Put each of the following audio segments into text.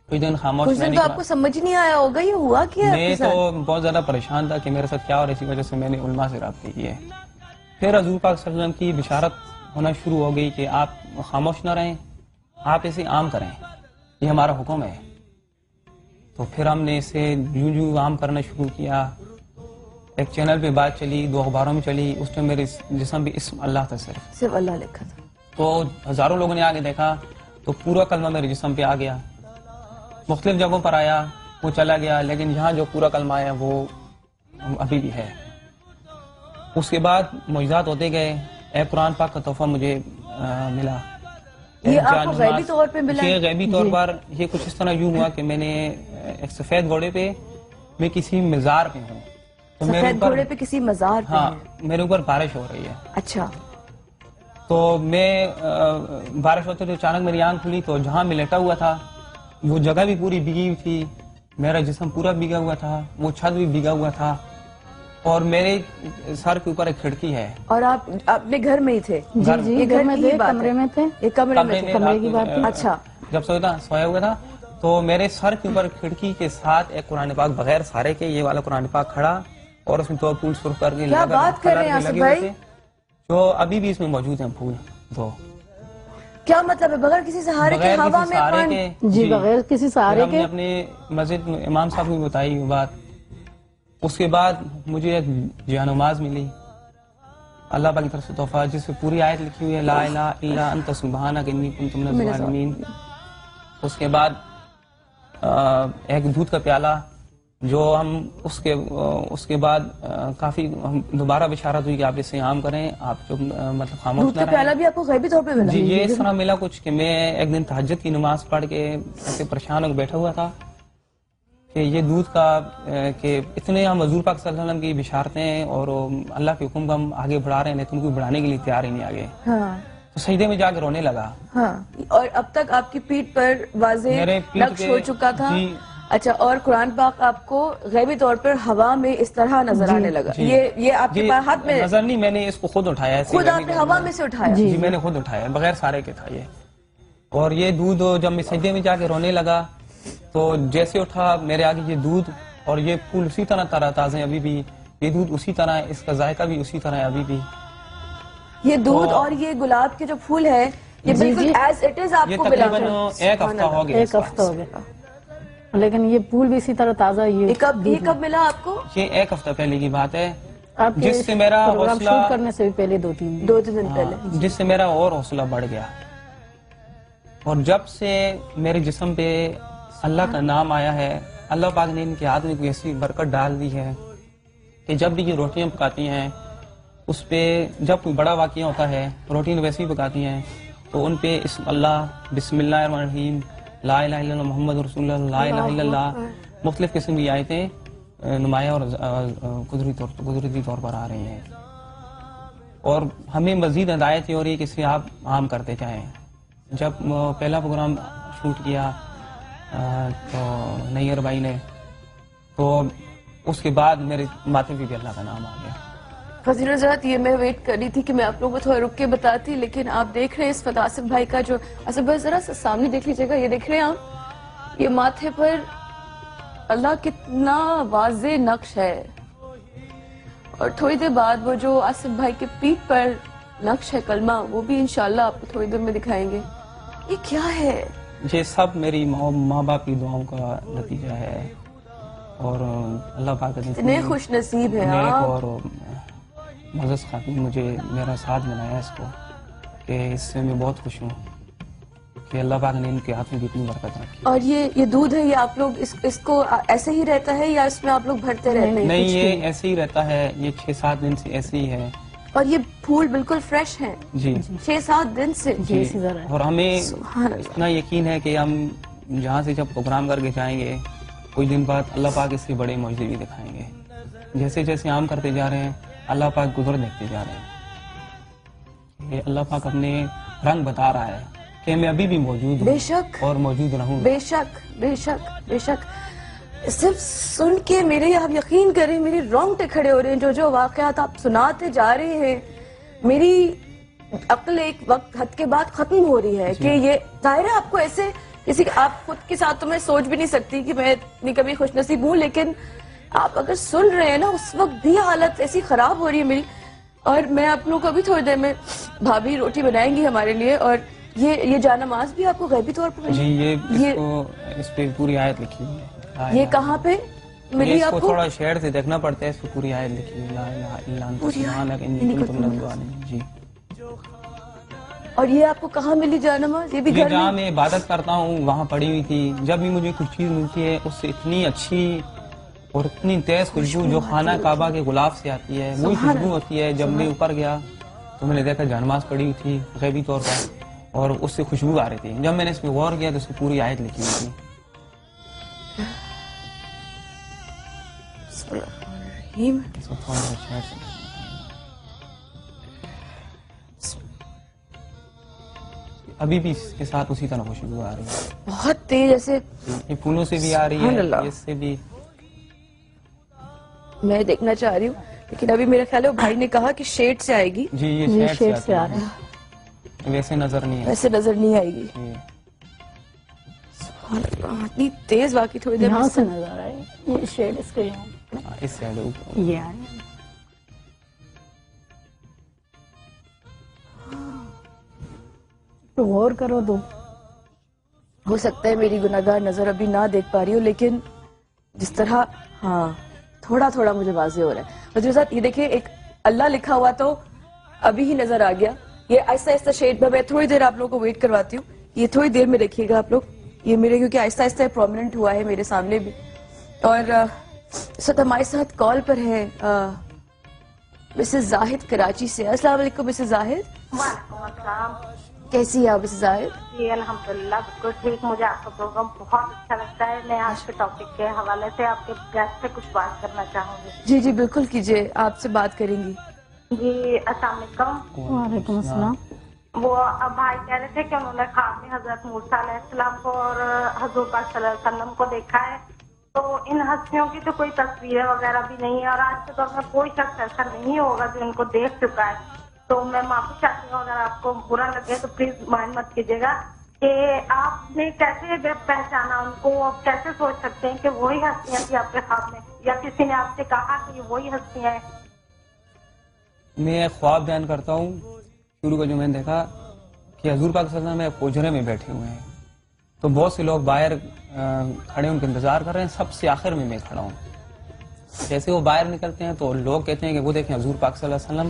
کوئی دن خاموش کچھ دن تو آپ کو سمجھ نہیں آیا ہوگا یہ ہوا کیا ہے؟ میں تو بہت زیادہ پریشان تھا کہ میرے ساتھ کیا، اور اسی وجہ سے میں نے علماء سے رابطے کیے. پھر حضور پاک صلی اللہ علیہ وسلم کی بشارت ہونا شروع ہو گئی کہ آپ خاموش نہ رہیں، آپ اسے عام کریں، یہ ہمارا حکم ہے. تو پھر ہم نے اسے یوں عام کرنا شروع کیا. ایک چینل پہ بات چلی، 2 اخباروں میں چلی، اس میں میرے جسم بھی اسم اللہ تھا، صرف اللہ لکھا تھا. تو ہزاروں لوگوں نے آگے دیکھا تو پورا کلمہ میرے جسم پہ آ گیا. مختلف جگہوں پر آیا، وہ چلا گیا، لیکن یہاں جو پورا کلمہ آیا وہ ابھی بھی ہے. اس کے بعد معجزات ہوتے گئے. اے قرآن پاک کا تحفہ مجھے ملا. یہ آپ کو غیبی طور پہ ملا؟ یہ غیبی طور پر یہ کچھ اس طرح یوں ہوا کہ میں نے ایک سفید گھوڑے پہ، میں کسی مزار پہ ہوں. سفید گھوڑے پہ کسی مزار پہ؟ ہاں، میرے اوپر بارش ہو رہی ہے. اچھا. تو میں بارش ہوتے تو اچانک میری آنکھ کھلی تو جہاں میں لیٹا ہوا تھا وہ جگہ بھی پوری بھیگی ہوئی تھی، میرا جسم پورا بھیگا ہوا تھا، وہ چھت بھی بھیگا ہوا تھا، اور میرے سر کے اوپر ایک کھڑکی ہے. اور آپ اپنے گھر میں ہی تھے؟ جی یہ گھر میں تھے، کمرے میں تھے؟ یہ کمرے میں تھے، کمرے کی بات. اچھا. جب سویا ہوا تھا تو میرے سر کے اوپر کھڑکی کے ساتھ ایک قرآن پاک بغیر سارے کے، یہ والا قرآن پاک کھڑا، اور اس میں 2 پھول سرخ کر کے کیا بات کر رہے ہیں آصف بھائی؟ جو ابھی بھی اس میں موجود ہیں پھول. تو کیا مطلب ہے بغیر کسی سہارے کے ہوا میں پانی؟ جی بغیر کسی سہارے کے. ہم نے اپنے مسجد میں امام صاحب کو بتائی وہ بات. اس کے بعد مجھے ایک جانماز ملی اللہ پاک کی طرف سے تحفہ، جس پہ پوری آیت لکھی ہوئی ہے لا الہ الا انت سبحانک انی کنت من الظالمین. اس کے بعد ایک دودھ کا پیالہ جو ہم اس کے بعد کافی دوبارہ بشارت ہوئی کہ آپ اسے عام کریں، آپ جو مطلب خاموش نہ رہیں. دودھ کا پیالہ بھی آپ کو غیبی طور پہ ملا؟ جی یہ اس طرح ملا کچھ کہ میں ایک دن تہجد کی نماز پڑھ کے ایسے پریشان ہو کے بیٹھا ہوا تھا کہ یہ دودھ کا کہ اتنے ہم حضور پاک صلی اللہ علیہ وسلم کی بشارتیں اور اللہ کے حکم کو ہم آگے بڑھا رہے ہیں لیکن کوئی بڑھانے کے لیے تیار ہی نہیں آگے. تو سجدے میں جا کے رونے لگا. اور اب تک آپ کی پیٹھ پر واضح نقش ہو چکا تھا. اچھا. اور قرآن پاک آپ کو غیبی طور پر ہوا میں اس طرح نظر آنے لگا؟ یہ آپ کے ہاتھ میں نظر نہیں، میں نے اس کو خود اٹھایا. خود آپ نے ہوا میں سے اٹھایا؟ جی میں نے خود اٹھایا، بغیر سارے کے تھا یہ. اور یہ دودھ جب میں سجدے میں جا کے رونے لگا تو جیسے اٹھا میرے آگے یہ دودھ اور یہ پھول اسی طرح تازے ابھی بھی، یہ دودھ اسی طرح ہے، اس کا ذائقہ بھی اسی طرح ہے ابھی بھی. یہ دودھ اور یہ گلاب کے جو پھول ہے یہ بالکل ایز اٹ از آپ یہ کو ملا؟ تقریباً 1 ہفتہ ہو گیا. 1 ہفتہ ہو گیا، لیکن یہ پھول بھی اسی طرح تازہ. یہ کب ملا آپ کو؟ یہ 1 ہفتہ پہلے کی بات ہے، جس سے میرا حوصلہ شوٹ کرنے سے بھی پہلے 2-3 دن پہلے، جس سے میرا اور حوصلہ بڑھ گیا. اور جب سے میرے جسم پہ اللہ کا نام آیا ہے، اللہ پاک نے ان کے ہاتھ میں کوئی ایسی برکت ڈال دی ہے کہ جب بھی یہ روٹیاں پکاتی ہیں اس پہ، جب کوئی بڑا واقعہ ہوتا ہے روٹیاں ویسے ہی پکاتی ہیں تو ان پہ اسم اللہ، بسم اللہ الرحمن الرحیم، لا الہ الا اللہ محمد رسول اللہ، لا الہ الا اللہ، مختلف قسم کی آیتیں نمایاں اور قدرتی طور پر آ رہی ہیں. اور ہمیں مزید ہدایت یہ ہو رہی ہے کہ اسے آپ عام کرتے جائیں. جب پہلا پروگرام شوٹ کیا تو نیئر بھائی نے، تو اس کے بعد میرے ماتھے پہ بھی اللہ کا نام آ گیا. فضیل حضرات یہ میں ویٹ کر رہی تھی کہ میں آپ لوگوں کو تھوڑا رک کے بتاتی، لیکن آپ دیکھ رہے ہیں اس وقت آصف بھائی کا جو، آصف بھائی ذرا سامنے دیکھ لیجیے گا، یہ دیکھ رہے ہیں آپ، یہ ماتھے پر اللہ کتنا واضح نقش ہے. اور تھوڑی دیر بعد وہ جو آصف بھائی کے پیٹھ پر نقش ہے کلمہ، وہ بھی انشاءاللہ آپ کو تھوڑی دیر میں دکھائیں گے. یہ کیا ہے؟ یہ سب میری ماں باپ کی دعاؤں کا نتیجہ ہے، اور اللہ پاک اتنے خوش نصیب ہیں نیک آپ. اور معزز خاتون مجھے میرا ساتھ بنایا اس کو، کہ اس سے میں بہت خوش ہوں کہ اللہ پاک نے ان کے ہاتھ میں بھی اتنی برکت رکھی. اور یہ دودھ ہے، یہ آپ لوگ اس کو ایسے ہی رہتا ہے یا اس میں آپ لوگ بھرتے رہتے ہیں؟ نہیں، یہ ایسے ہی رہتا ہے، یہ 6-7 دن سے ایسے ہی ہے. اور یہ پھول بالکل فریش ہیں؟ جی 6-7 دن سے. جی. اور ہمیں اتنا یقین ہے کہ ہم جہاں سے جب پروگرام کر کے جائیں گے کچھ دن بعد اللہ پاک اس سے بڑے معجزے بھی دکھائیں گے. جیسے جیسے عام کرتے جا رہے ہیں اللہ پاک گزر دیکھتے جا رہے ہیں. یہ اللہ پاک اپنے رنگ بتا رہا ہے کہ میں ابھی بھی موجود ہوں. بے شک. اور موجود رہوں. بے شک بے شک بے شک. صرف سن کے میرے، آپ یقین کریں میری رونگٹے کھڑے ہو رہے ہیں. جو واقعات آپ سناتے جا رہے ہیں میری عقل ایک وقت حد کے بعد ختم ہو رہی ہے کہ یہ ظاہر ہے آپ کو ایسے کسی آپ خود کے ساتھ تو میں سوچ بھی نہیں سکتی کہ میں اتنی کبھی خوش نصیب ہوں، لیکن آپ اگر سن رہے ہیں نا اس وقت بھی حالت ایسی خراب ہو رہی ہے میری. اور میں آپ لوگوں کو ابھی تھوڑی دیر میں بھابھی روٹی بنائیں گی ہمارے لیے. اور یہ جانماز بھی آپ کو غیبی طور پر جی ملی؟ اس پہ پوری آیت لکھی ہوئی ہے. یہ کہاں پہ ملی اس آپ کو کو؟ تھوڑا شیئر سے دیکھنا پڑتا ہے، اس پہ پوری آیت لکھی ہوئی ہے، لا الہ الا انت سبحانک انی کنت من الظالمین. جی اور یہ آپ کو کہاں ملی جانماز؟ یہ بھی گھر جہاں میں؟ میں عبادت کرتا ہوں وہاں پڑی ہوئی تھی. جب بھی مجھے کچھ چیز ملتی ہے اس سے اتنی اچھی اور اتنی تیز خوشبو جو خانہ کعبہ کے غلاف سے آتی ہے وہی خوشبو ہوتی ہے. جب میں اوپر گیا تو میں نے دیکھا جانماز پڑی ہوئی تھی غیبی طور پر اور اس سے خوشبو آ رہی تھی. جب میں نے اس پہ غور کیا تو اس پہ پوری آیت لکھی ہوئی تھی. بسم اللہ الرحمن الرحیم. ابھی بھی اس کے ساتھ اسی طرح خوشبو آ رہی ہے. بہت تیز ایسے یہ پھولوں سے بھی آ رہی سبحان ہے، اللہ. اس سے بھی. میں دیکھنا چاہ رہی ہوں لیکن ابھی میرا خیال ہے وہ بھائی نے کہا کہ شیڈ سے آئے گی. جی یہ یہ شیڈ شیڈ سے سے آ آتی رہے ہیں. ہے، ویسے نظر نہیں ہے. ویسے نظر نہیں آئے گی. جی. سبحان اللہ اتنی تیز واقعی تھوڑی دیر یہاں میں سے نظر آئے یہ شیڈ اس کے یہاں اس سائڈ اوپر. یہ آئے. تو غور کرو تو ہو سکتا ہے میری گناہگار نظر ابھی نہ دیکھ پا رہی ہو، لیکن جس طرح ہاں تھوڑا تھوڑا مجھے واضح ہو رہا ہے. حضور صاحب یہ دیکھیں ایک اللہ لکھا ہوا تو ابھی ہی نظر آ گیا. یہ آہستہ آہستہ شیڈ میں تھوڑی دیر آپ لوگوں کو ویٹ کرواتی ہوں. یہ تھوڑی دیر میں دیکھیے گا آپ لوگ یہ میرے کیونکہ آہستہ آہستہ پرومیننٹ ہوا ہے میرے سامنے بھی. اور اس وقت ہمارے ساتھ کال پر ہے مسز زاہد کراچی سے. السلام علیکم مسز زاہد. وعلیکم السلام. کیسی ہے آپ مسز زاہد؟ جی الحمدللہ بالکل ٹھیک. مجھے آپ کا پروگرام بہت اچھا لگتا ہے. میں آج کے ٹاپک کے حوالے سے آپ کے گیسٹ سے کچھ بات کرنا چاہوں گی. جی جی بالکل کیجیے، آپ سے بات کریں گی. جی السلام علیکم. وعلیکم السلام. وہ بھائی کہہ رہے تھے کہ انہوں نے خواب میں حضرت موسیٰ علیہ السلام کو اور حضور پاک صلی اللہ علیہ وسلم کو دیکھا ہے. تو ان ہستیوں کی تو کوئی تصویریں وغیرہ بھی نہیں ہے اور آج کے دور میں کوئی شخص ایسا نہیں ہوگا جو ان کو دیکھ چکا ہے. تو میں معافی چاہتی ہوں اگر آپ کو برا لگے تو پلیز مائنڈ مت کیجیے گا کہ آپ نے کیسے پہچانا ان کو. آپ کیسے سوچ سکتے ہیں کہ وہی ہستیاں تھیں آپ کے خواب میں یا کسی نے آپ سے کہا کہ یہ وہی ہستیاں ہیں؟ میں ایک خواب بیان کرتا ہوں. شروع کا جو میں نے دیکھا کہ حضور پاک صلی اللہ علیہ وسلم حجرے میں بیٹھے ہوئے ہیں تو بہت سے لوگ باہر کھڑے ان کا انتظار کر رہے ہیں. سب سے آخر میں کھڑا ہوں. جیسے وہ باہر نکلتے ہیں تو لوگ کہتے ہیں کہ وہ دیکھیں حضور پاک صلی اللہ علیہ وسلم،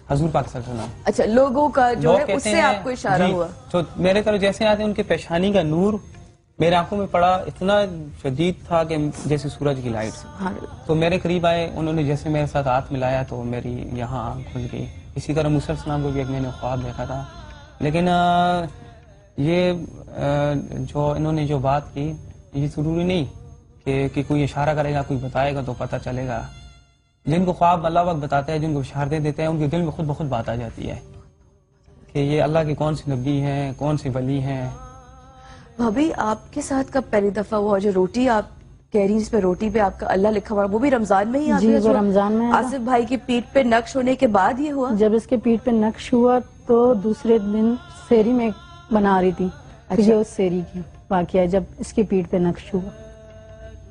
حضور پاک صلی اللہ علیہ وسلم. اچھا لوگوں کا جو لوگ ہے اس کہتے سے ہیں آپ کو اشارہ جی، ہوا. تو میرے طرف جیسے آتے ہیں ان کے پیشانی کا نور میرے آنکھوں میں پڑا، اتنا شدید تھا کہ جیسے سورج کی لائٹ سے. سبحان اللہ. تو میرے قریب آئے، انہوں نے جیسے میرے ساتھ ہاتھ ملایا تو میری یہاں آنکھ کھل گئی. اسی طرح موسیٰ علیہ السلام کو بھی ایک میں نے خواب دیکھا تھا. لیکن یہ جو انہوں نے جو بات کی یہ ضروری نہیں کہ کوئی اشارہ کرے گا، کوئی بتائے گا تو پتہ چلے گا. جن کو خواب اللہ وقت بتاتا ہے، جن کو اشارے دیتے ہیں، ان کے دل میں خود بخود بات آ جاتی ہے کہ یہ اللہ کے کون سے نبی ہیں، کون سے ولی ہیں. بھابھی آپ کے ساتھ کب پہلی دفعہ وہ جو روٹی آپ کہہ رہی ہیں جس پہ روٹی پہ آپ کا اللہ لکھا ہوا وہ بھی رمضان میں ہی؟ جی وہ رمضان میں آصف بھائی کی پیٹ پہ نقش ہونے کے بعد یہ ہوا؟ جب اس کے پیٹ پہ نقش ہوا تو دوسرے دن سیری میں بنا رہی تھی. یہ اس سیری کی واقعہ ہے جب اس کے پیٹ پہ نقش ہوا.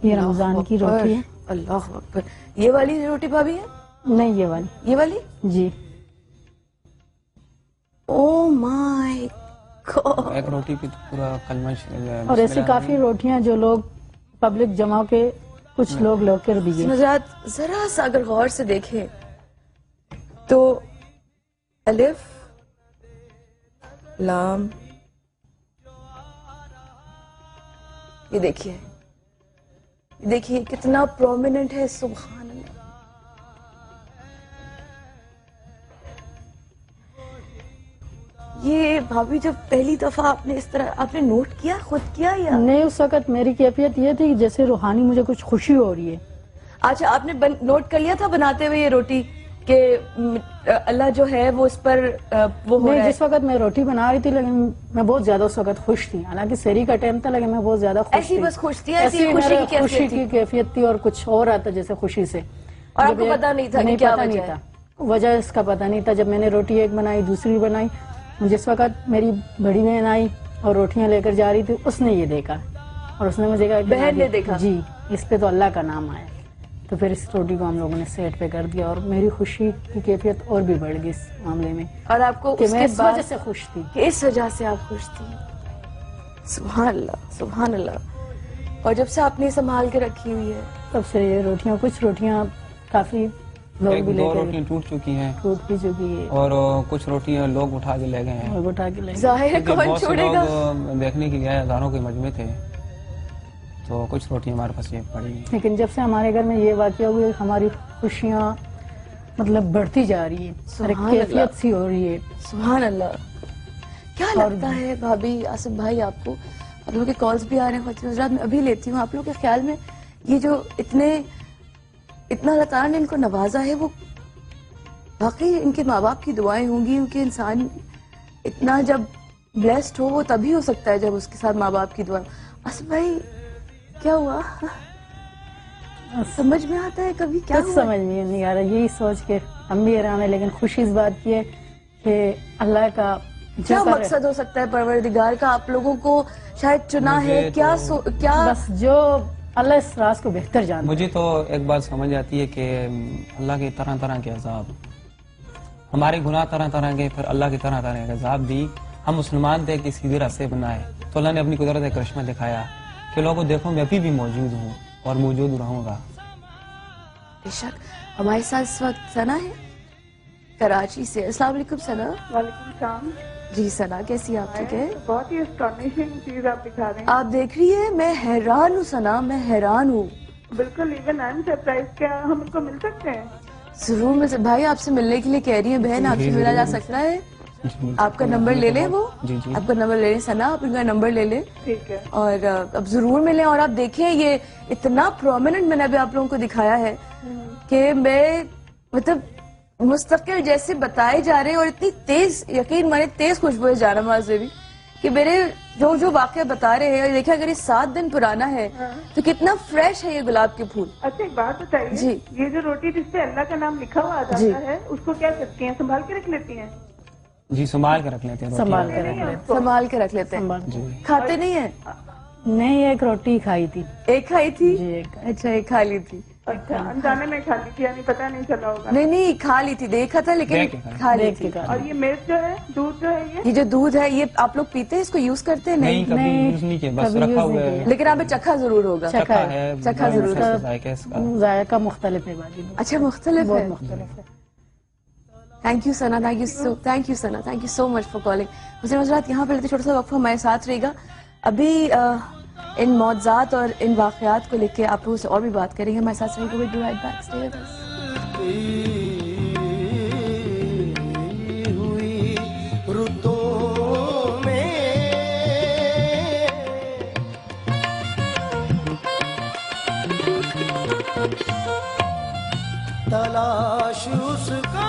یہ رمضان کی روٹی ہے. اللہ اکبر. یہ والی روٹی بھابھی ہے؟ نہیں یہ والی. یہ والی؟ جی. او مائی گاڈ. ایک روٹی پہ تو پورا کلمہ اور ایسی کافی روٹیاں جو لوگ پبلک جمع کے کچھ لوگ لو کر دیے. نظرات ذرا سا اگر غور سے دیکھیں تو الف لام، یہ دیکھیے دیکھیے کتنا پرومیننٹ ہے. سبحان اللہ. یہ بھابھی جب پہلی دفعہ آپ نے اس طرح آپ نے نوٹ کیا، خود کیا یا نہیں؟ اس وقت میری کیفیت یہ تھی کہ جیسے روحانی مجھے کچھ خوشی ہو رہی ہے. اچھا آپ نے نوٹ کر لیا تھا بناتے ہوئے یہ روٹی کہ اللہ جو ہے وہ اس پر وہ ہو رہا نہیں، ہے؟ جس وقت میں روٹی بنا رہی تھی لیکن میں بہت زیادہ اس وقت خوش تھی. حالانکہ سحری کا ٹائم تھا لیکن میں بہت زیادہ خوش ایسی تھی. بس خوش تھی، ایسی ایسی خوشی میرے کی خوشی کیفیت کی تھی کیفیت تھی اور کچھ اور آتا جیسے خوشی سے. اور آپ جب کو پتا نہیں تھا کہ نہیں کیا پتا وجہ نہیں ہے؟ تھا، وجہ اس کا پتا نہیں تھا. جب میں نے روٹی ایک بنائی، دوسری بنائی، جس وقت میری بڑی بہن آئی اور روٹیاں لے کر جا رہی تھی، اس نے یہ دیکھا اور اس نے مجھے کہا کہ بہن نے دیکھا؟ جی اس پہ تو اللہ کا نام آیا، تو پھر اس روٹی کو ہم لوگوں نے سیٹ پہ کر دیا اور میری خوشی کی کیفیت اور بھی بڑھ گئی اس معاملے میں اور آپ کو کہ اس میں کے اس بعد وجہ سے خوش تھی. کہ اس وجہ سے آپ خوش تھی. سبحان اللہ سبحان اللہ. اور جب سے آپ نے سنبھال کے رکھی ہوئی ہے؟ تب سے یہ روٹیاں، کچھ روٹیاں کافی لوگ ایک بھی لے دو کر روٹیاں ٹوٹ چکی ہیں ٹوٹ بھی چکی ہے اور کچھ روٹیاں لوگ اٹھا کے لے گئے ہیں. اور اٹھا کے لے گئے. ظاہر ہے کیونکہ کون بہت سے چھوڑے گا. لوگ دیکھنے کے لیے ہزاروں کے مجمع تھے، تو کچھ روٹیاں ہمارے پاس یہ پڑی ہیں. لیکن جب سے ہمارے گھر میں یہ واقعہ ہوئی، ہماری خوشیاں مطلب بڑھتی جا رہی ہے، سبحان اللہ. کیفیت سی ہو رہی ہے. سبحان اللہ. کیا لگتا ہے بھابھی، آصف بھائی، آپ کو؟ آپ لوگوں کے کالز بھی آ رہے ہیں خواتین حضرات، میں ابھی لیتی ہوں. آپ لوگوں کے خیال میں یہ جو اتنا اللہ تعالیٰ نے ان کو نوازا ہے، وہ واقعی ان کے ماں باپ کی دعائیں ہوں گی؟ کیونکہ انسان اتنا جب بلیسڈ ہو وہ تبھی ہو سکتا ہے جب اس کے ساتھ ماں باپ کی دعائیں. آصف بھائی کیا ہوا؟ سمجھ میں آتا ہے کبھی کیا کچھ ہوا؟ سمجھ میں نہیں آ رہا. یہی سوچ کے ہم بھی حیران ہیں، لیکن خوشی اس بات کی ہے کہ اللہ کا کیا جو مقصد ہو سکتا ہے پروردگار کا آپ لوگوں کو شاید چنا ہے؟ مجھے کیا بس جو اللہ اس راز کو بہتر جانتا ہے. مجھے تو ایک بات سمجھ آتی ہے کہ اللہ کے طرح طرح کے عذاب، ہمارے گناہ طرح طرح کے، پھر اللہ کے طرح طرح کے عذاب دی. ہم مسلمان تھے کہ سیدھے راستے بنائے، تو اللہ نے اپنی قدرت کرشمہ دکھایا کہ لوگوں دیکھو میں ابھی بھی موجود ہوں اور موجود رہوں گا. بے شک. ہمارے ساتھ اس وقت ثنا ہے کراچی سے. السلام علیکم ثنا. وعلیکم السلام. جی ثنا، کیسی آپ؟ ٹھیک ہے. بہت ہی اسٹانشنگ چیز آپ دکھا رہے ہیں. آپ دیکھ رہی ہے، میں حیران ہوں ثنا، میں حیران ہوں. بالکل ایون آئی ایم سرپرائز. کیا ہم ان کو مل سکتے ہیں؟ ضرور. میں بھائی آپ سے ملنے کے لیے کہہ رہی ہیں بہن، آپ سے ملا جا سکتا ہے. آپ کا نمبر لے لیں. وہ جی جی آپ کا نمبر لے لیں ثنا، آپ ان کا نمبر لے لیں ٹھیک ہے. اور اب ضرور ملیں. اور آپ دیکھیں یہ اتنا پرومیننٹ میں نے ابھی آپ لوگوں کو دکھایا ہے کہ میں مطلب مستقل جیسے بتائے جا رہے ہیں، اور اتنی تیز، یقین مانے تیز خوشبو ہے جانماز سے بھی، کہ میرے جو واقعہ بتا رہے ہیں. دیکھیں اگر یہ 7 دن پرانا ہے تو کتنا فریش ہے یہ گلاب کے پھول. اچھا ایک بات بتائیے، جی. یہ جو روٹی جس پہ اللہ کا نام لکھا ہوا آ جی. جاتا ہے اس کو کیا کرتی ہیں؟ سنبھال کے رکھ لیتی ہیں؟ جی سنبھال کے رکھ لیتے ہیں. سنبھال کے رکھ لیتے سنبھال کے رکھ لیتے ہیں. سنبھال کے. کھاتے نہیں ہیں؟ نہیں، ایک روٹی کھائی تھی. ایک کھائی تھی؟ جی ایک. اچھا ایک کھا لی تھی. اچھا انجانے میں کھا لی تھی، یعنی پتہ نہیں چلا ہوگا. نہیں کھا لی تھی، دیکھا تھا لیکن دیکھ کے کھا لی. کھا لی دیکھ تھی. کے کھا اور یہ ملک جو ہے، دودھ جو ہے، یہ جو دودھ ہے یہ آپ لوگ پیتے ہیں؟ اس کو یوز کرتے ہیں؟ نہیں کبھی نہیں، یوز نہیں کیا، بس کبھی رکھا یوز ہوا نہیں ہے. کیا. لیکن آپ نے چکھا ضرور ہوگا. چکھا ہے، چکھا ضرور ہے ہے. ذائقہ اس کا. ذائقہ مختلف ہے باقی. اچھا مختلف بہت ہے. مختلف ہے. Thank you Sana, thank you Sana, thank you so much for calling. حسین حضرات یہاں پہ لیتے چھوٹا سا وقفہ، ہمارے ساتھ رہے گا. ابھی ان معجزات اور ان واقعات کو لے کے آپ لوگوں سے اور بھی بات کریں گے. ہمارے ساتھ رہے گا. We'll be right back. Stay with us. ہوئی رتوں میں تلاش اس کا